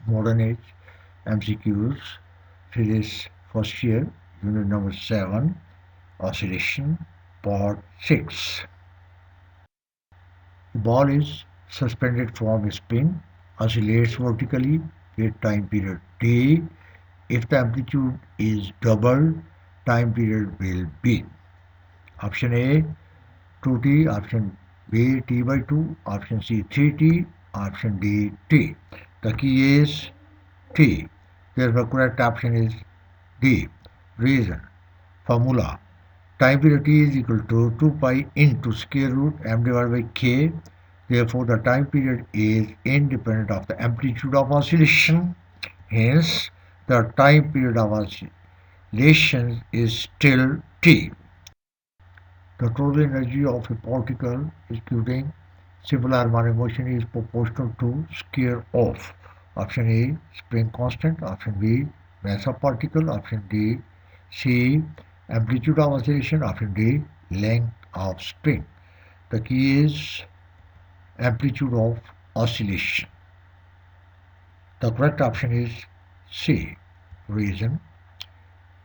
Modernage MCQs Physics first year, unit number 7, oscillation, part 6. The ball is suspended from a spring, oscillates vertically with time period t. If the amplitude is doubled, time period will be option A 2t, option B t by 2, option C 3t, option D t. The key is t. Therefore, correct option is D. Reason. Formula. Time period t is equal to 2 pi into square root m divided by k. Therefore, the time period is independent of the amplitude of oscillation. Hence, the time period of oscillation is still t. The total energy of a particle executing simple harmonic motion is proportional to square of option A spring constant, option B mass of particle, option D C amplitude of oscillation, option D length of spring. The key is amplitude of oscillation. The correct option is C. Reason.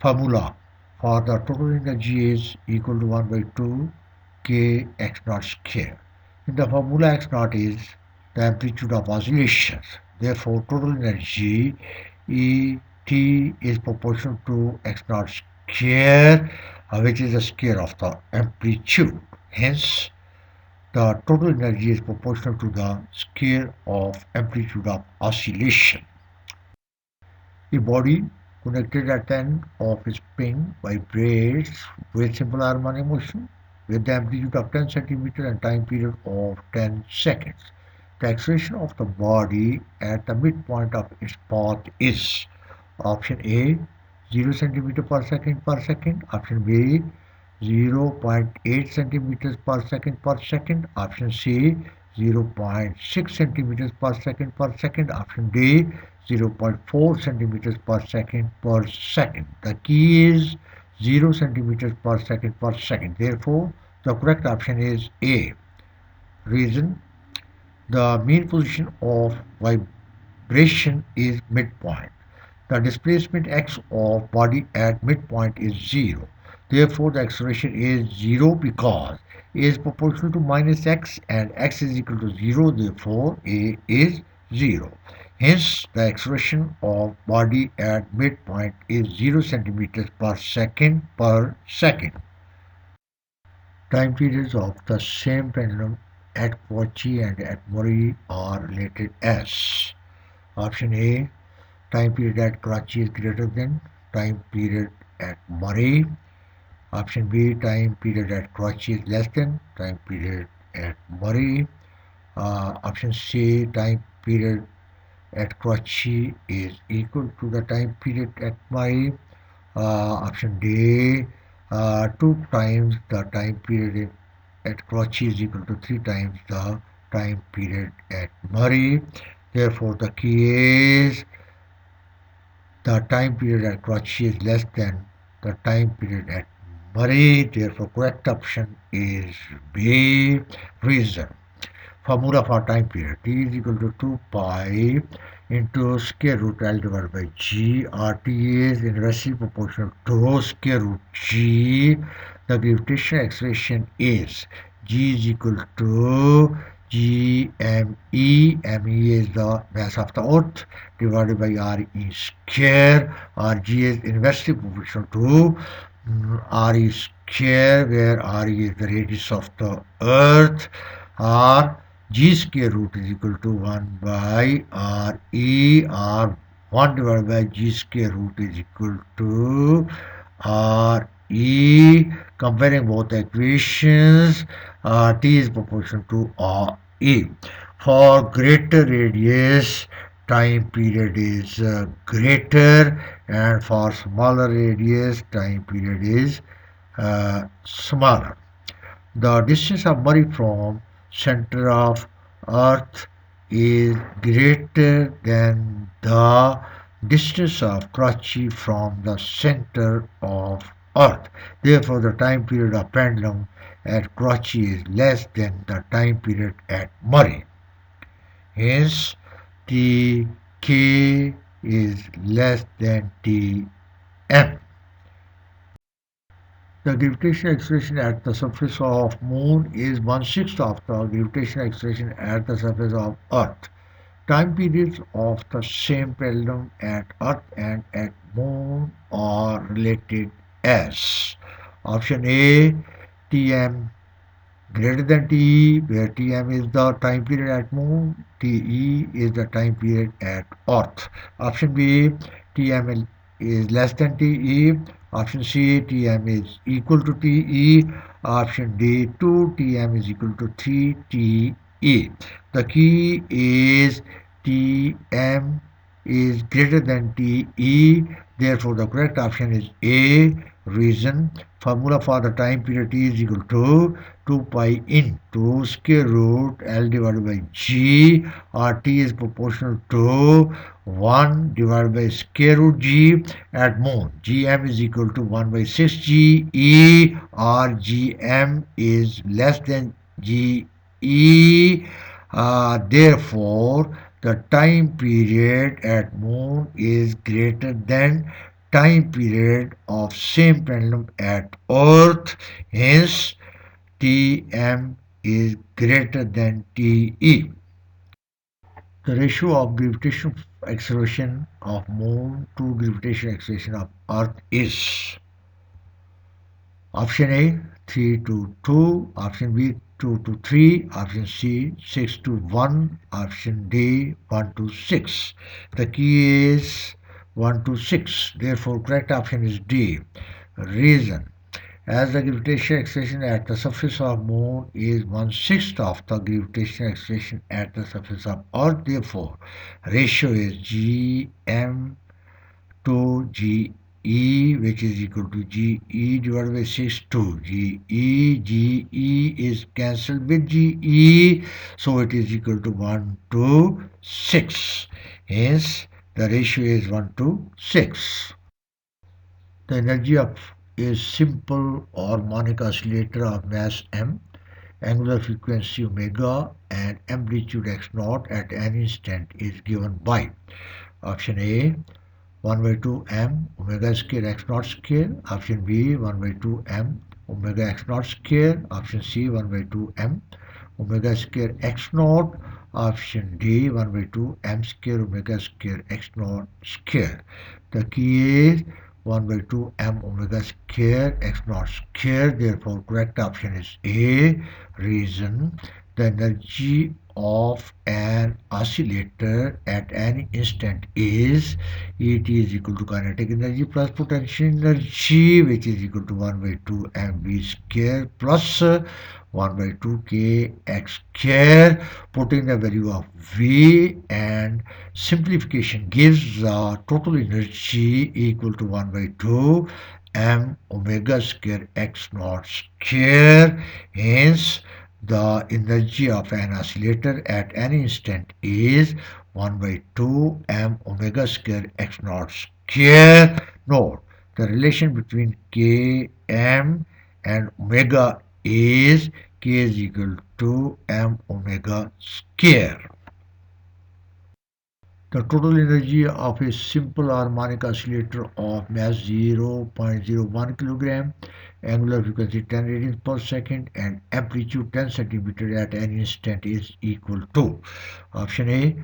Formula for the total energy is equal to 1 by 2 k x naught square. In the formula, x naught is the amplitude of oscillations. Therefore, total energy E t is proportional to x naught square, which is the square of the amplitude. Hence, the total energy is proportional to the square of amplitude of oscillation. A body connected at the end of a spring vibrates with simple harmonic motion with the amplitude of 10 centimeters and time period of 10 seconds. The acceleration of the body at the midpoint of its path is option A 0 centimeter per second, option B 0.8 centimeters per second, option C 0.6 centimeters per second, option D 0.4 centimeters per second. The key is 0 centimeters per second. Therefore, the correct option is A. Reason. The mean position of vibration is midpoint. The displacement x of body at midpoint is 0. Therefore, the acceleration is 0 because A is proportional to minus x and x is equal to 0. Therefore, A is 0. Hence, the acceleration of body at midpoint is 0 centimeters per second. Time periods of the same pendulum at Kochi and at Murray are related as option A time period at Karachi is greater than time period at Murray. Option B time period at Karachi is less than time period at Murray. Option C time period at Karachi is equal to the time period at Murray. Option D 2 times the time period at Karachi is equal to 3 times the time period at Murray. Therefore, the key is the time period at Karachi is less than the time period at Murray. Therefore, correct option is B. Reason. Formula for time period t is equal to 2 pi into square root L divided by G. RT is inversely proportional to square root G. The gravitational acceleration is G is equal to GME. ME is the mass of the earth divided by RE square. RG is inversely proportional to RE square, where RE is the radius of the earth. R G square root is equal to 1 by RE. R 1 divided by G square root is equal to RE. Comparing both equations, T is proportional to RE. For greater radius, time period is greater, and for smaller radius, time period is smaller. The distance of Murray from center of Earth is greater than the distance of Karachi from the center of Earth. Therefore, the time period of pendulum at Karachi is less than the time period at Murray. Hence, the K is less than Tm. The gravitational acceleration at the surface of Moon is one-sixth of the gravitational acceleration at the surface of Earth. Time periods of the same pendulum at Earth and at Moon are related as option A, Tm greater than Te, where Tm is the time period at Moon, Te is the time period at Earth. Option B, Tm is less than Te. Option C, Tm is equal to Te. Option D, 2Tm is equal to 3Te. The key is Tm is greater than Te. Therefore, the correct option is A. Reason: formula for the time period T is equal to 2 pi into square root L divided by G, or T is proportional to 1 divided by square root G at Moon. Gm is equal to 1 by 6 Ge, or Gm is less than Ge. Therefore, the time period at Moon is greater than time period of same pendulum at Earth. Hence, Tm is greater than Te. The ratio of gravitational acceleration of Moon to gravitational acceleration of Earth is option A 3 to 2, option B 2 to 3, option C 6 to 1, option D 1 to 6. The key is 1 to 6. Therefore, correct option is D. Reason: as the gravitational acceleration at the surface of Moon is one-sixth of the gravitational acceleration at the surface of Earth, therefore, ratio is Gm to Ge, which is equal to Ge divided by 6 to Ge. Ge is cancelled with Ge, so it is equal to 1 to 6. Hence, the ratio is 1 to 6. The energy of a simple harmonic oscillator of mass m, angular frequency omega, and amplitude x0 at any instant is given by option A 1 by 2 m omega square x0 square, option B 1 by 2 m omega x0 square, option C 1 by 2 m omega square x0, option D 1 by 2 m square omega square x0 square. The key is 1 by 2 m omega square x0 square. Therefore, correct option is A. Reason: the energy of an oscillator at any instant is Et is equal to kinetic energy plus potential energy, which is equal to 1 by 2 mv square plus 1 by 2 kx square. Putting the value of V and simplification gives the total energy equal to 1 by 2 m omega square x naught square. Hence, the energy of an oscillator at any instant is 1 by 2 m omega square x naught square. Note, the relation between Km and omega is K is equal to m omega square. The total energy of a simple harmonic oscillator of mass 0.01 kilogram, angular frequency 10 radians per second, and amplitude 10 centimeter at any instant is equal to option A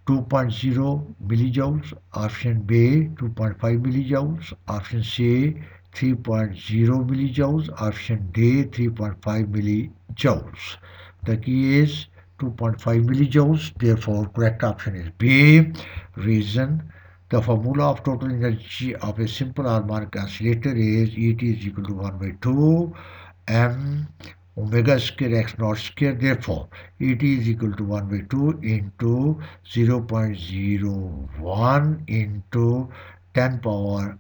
2.0 millijoules, option B 2.5 millijoules, option C 3.0 millijoules, option D 3.5 millijoules. The key is 2.5 millijoules. Therefore, correct option is B. Reason: the formula of total energy of a simple harmonic oscillator is Et is equal to 1 by 2 m omega square x naught square. Therefore, Et is equal to 1 by 2 into 0.01 into 10 power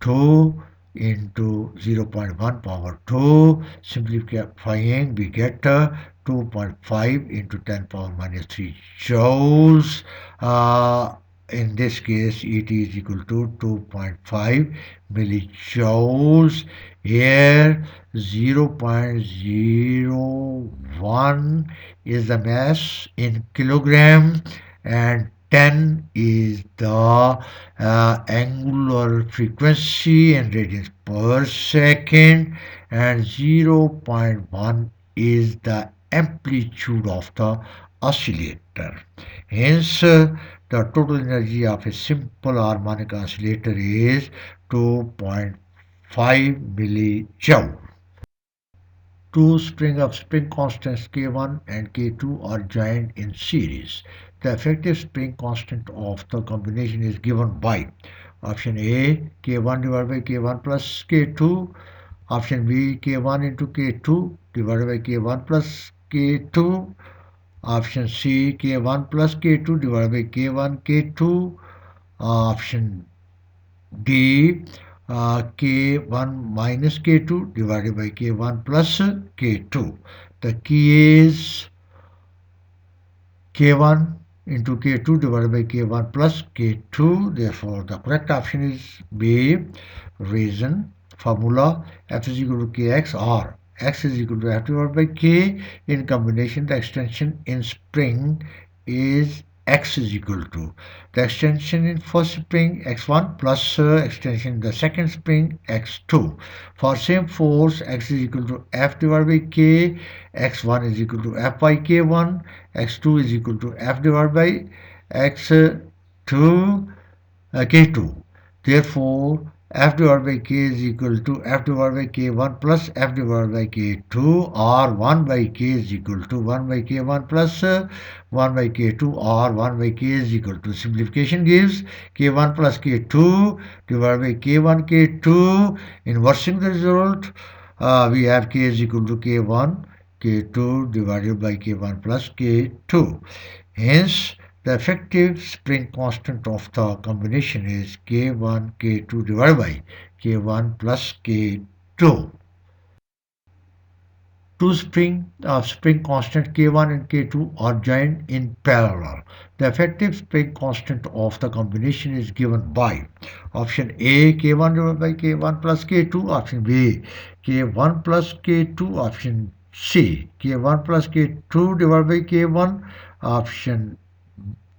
2 into 0.1 power 2. Simplifying, we get 2.5 into 10 power minus 3 joules. In this case, Et is equal to 2.5 millijoules. Here, 0.01 is the mass in kilogram and 10 is the angular frequency in radians per second, and 0.1 is the amplitude of the oscillator. Hence, the total energy of a simple harmonic oscillator is 2.5 millijoule. Two spring constants K1 and K2 are joined in series. The effective spring constant of the combination is given by option A K1 divided by K1 plus K2, option B K1 into K2 divided by K1 plus K2, option C K1 plus K2 divided by K1 K2, option D K1 minus K2 divided by K1 plus K2. The key is K1 into K2 divided by K1 plus K2. Therefore, the correct option is B. Reason, formula, F is equal to Kx, or X is equal to F divided by K. In combination, the extension in spring is X is equal to the extension in first spring X1 plus extension in the second spring X2. For same force, X is equal to F divided by K, X1 is equal to F by K1, X2 is equal to F divided by X2 K2. Therefore, F divided by K is equal to F divided by K1 plus F divided by K2, or 1 by K is equal to 1 by K1 plus 1 by K2, or 1 by K is equal to, simplification gives K1 plus K2 divided by K1 K2. Inversing the result, we have K is equal to K1 K2 divided by K1 plus K2. Hence, the effective spring constant of the combination is K1 K2 divided by K1 plus K2. Two spring constant K1 and K2 are joined in parallel. The effective spring constant of the combination is given by option A K1 divided by K1 plus K2, option B K1 plus K2, option C K1 plus K2 divided by K1, option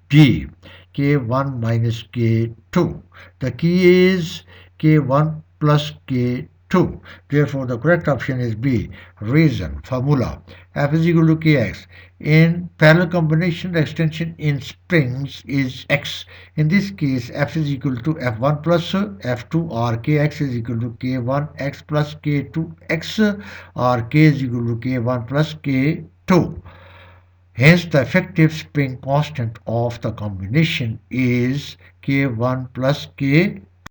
D K1 minus K2. The key is K1 plus K2. Therefore, the correct option is B. Reason, formula, F is equal to Kx. In parallel combination, the extension in springs is X. In this case, F is equal to F1 plus F2, or Kx is equal to K1x plus K2x, or K is equal to K1 plus K2. Hence, the effective spring constant of the combination is K1 plus K2.